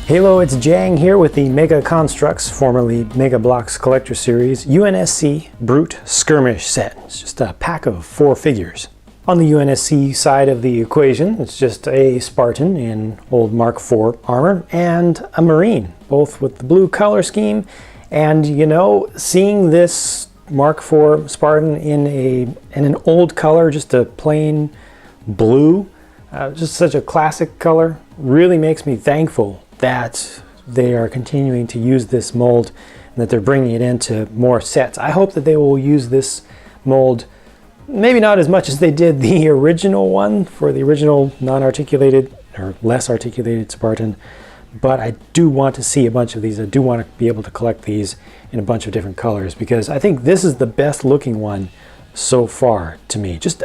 Hello, it's Jang here with the Mega Construx, formerly Mega Blocks Collector Series, UNSC Brute Skirmish set. It's just a pack of 4 figures. On the UNSC side of the equation, it's just a Spartan in old Mark IV armor and a Marine, both with the blue color scheme. And you know, seeing this Mark IV Spartan in an old color, just a plain blue, just such a classic color, really makes me thankful that they are continuing to use this mold and that they're bringing it into more sets. I hope that they will use this mold, maybe not as much as they did the original one for the original non-articulated or less articulated Spartan, but I do want to see a bunch of these. I do want to be able to collect these in a bunch of different colors because I think this is the best looking one so far to me. Just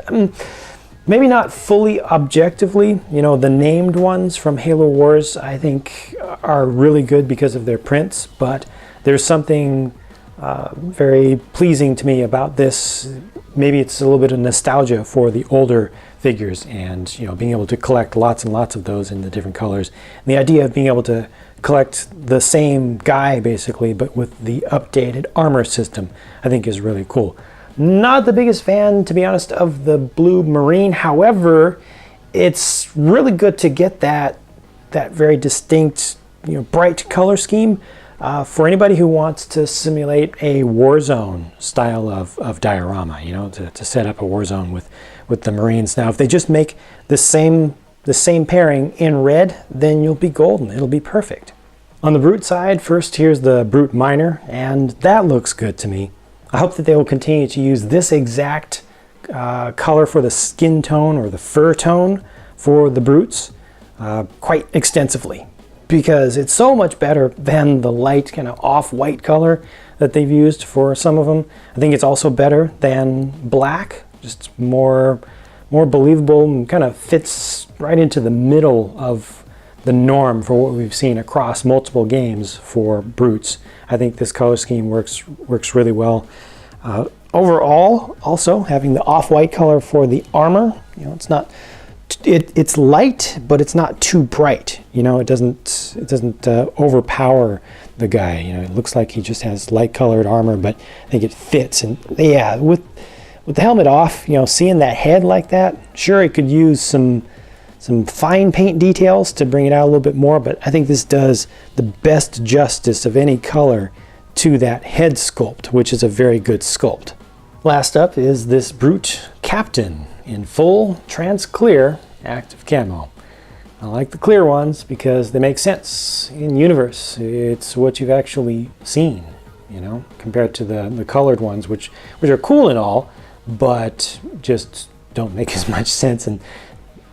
maybe not fully objectively, you know, the named ones from Halo Wars I think are really good because of their prints, but there's something very pleasing to me about this. Maybe it's a little bit of nostalgia for the older figures and, you know, being able to collect lots and lots of those in the different colors. And the idea of being able to collect the same guy basically, but with the updated armor system, I think is really cool. Not the biggest fan, to be honest, of the blue Marine. However, it's really good to get that very distinct, you know, bright color scheme for anybody who wants to simulate a Warzone style of diorama. You know, to set up a Warzone with the Marines. Now, if they just make the same pairing in red, then you'll be golden. It'll be perfect. On the Brute side, first here's the Brute Miner, and that looks good to me. I hope that they will continue to use this exact color for the skin tone or the fur tone for the Brutes quite extensively, because it's so much better than the light kind of off-white color that they've used for some of them. I think it's also better than black, just more believable and kind of fits right into the middle of the norm for what we've seen across multiple games for Brutes. I think this color scheme works really well. Overall, also having the off-white color for the armor, you know, it's light, but it's not too bright. You know, it doesn't overpower the guy. You know, it looks like he just has light-colored armor, but I think it fits. And yeah, with the helmet off, you know, seeing that head like that, sure, it could use some fine paint details to bring it out a little bit more, but I think this does the best justice of any color to that head sculpt, which is a very good sculpt. Last up is this Brute Captain in full trans clear active camo. I like the clear ones because they make sense in universe. It's what you've actually seen, you know, compared to the colored ones, which are cool and all, but just don't make as much sense and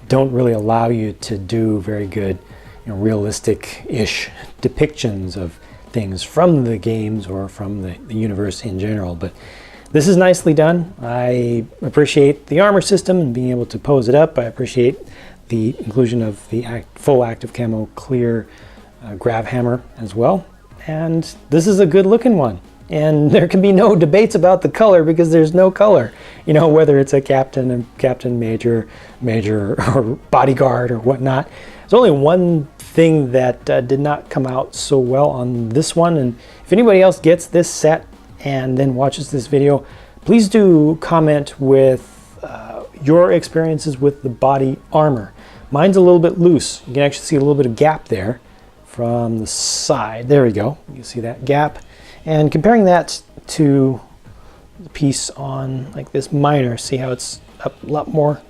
don't really allow you to do very good, you know, realistic-ish depictions of things from the games or from the universe in general. But this is nicely done. I appreciate the armor system and being able to pose it up. I appreciate the inclusion of the full active camo clear grav hammer as well. And this is a good looking one. And there can be no debates about the color because there's no color. You know, whether it's a captain, major, or bodyguard or whatnot. There's only one thing that did not come out so well on this one. And if anybody else gets this set and then watches this video, please do comment with your experiences with the body armor. Mine's a little bit loose. You can actually see a little bit of gap there from the side. There we go. You can see that gap. And comparing that to the piece on like this Miner, see how it's up a lot more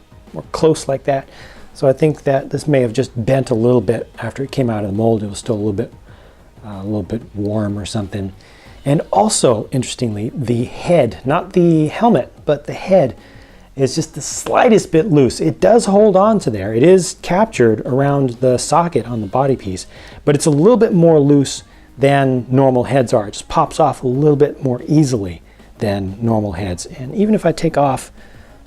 close like that. So I think that this may have just bent a little bit after it came out of the mold. It was still a little bit warm or something. And also, interestingly, the head, not the helmet, but the head is just the slightest bit loose. It does hold on to there. It is captured around the socket on the body piece, but it's a little bit more loose than normal heads are. It just pops off a little bit more easily than normal heads. And even if I take off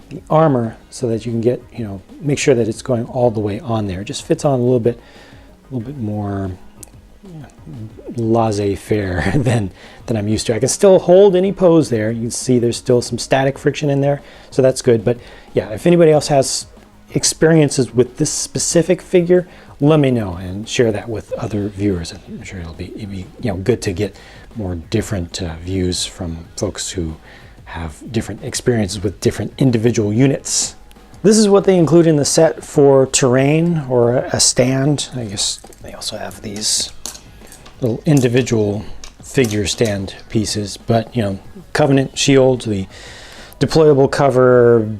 the armor so that you can get, you know, make sure that it's going all the way on there, it just fits on a little bit more laissez-faire than I'm used to. I can still hold any pose there. You can see there's still some static friction in there, so that's good. But yeah, if anybody else has experiences with this specific figure, let me know and share that with other viewers. I'm sure it'll be good to get more different views from folks who have different experiences with different individual units. This is what they include in the set for terrain or a stand. I guess they also have these little individual figure stand pieces, but Covenant shield, the deployable cover,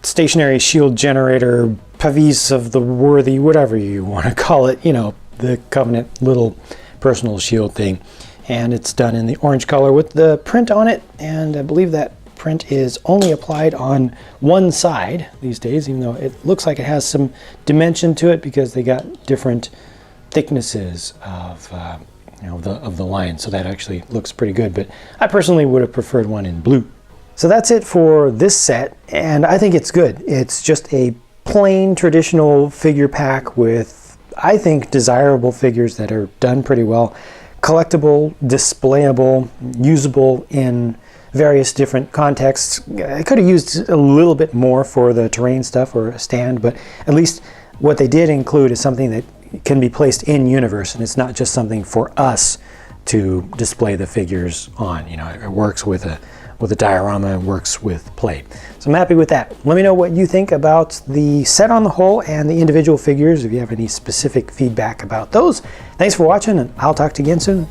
stationary shield generator, Pavis of the Worthy, whatever you want to call it, the Covenant little personal shield thing. And it's done in the orange color with the print on it, and I believe that print is only applied on one side these days, even though it looks like it has some dimension to it because they got different thicknesses of the line, so that actually looks pretty good. But I personally would have preferred one in blue. So that's it for this set, and I think it's good. It's just a plain traditional figure pack with, I think, desirable figures that are done pretty well. Collectible, displayable, usable in various different contexts. I could have used a little bit more for the terrain stuff or a stand, but at least what they did include is something that can be placed in universe, and it's not just something for us to display the figures on. It works with a diorama, it works with plate. So I'm happy with that. Let me know what you think about the set on the whole and the individual figures, if you have any specific feedback about those. Thanks for watching, and I'll talk to you again soon.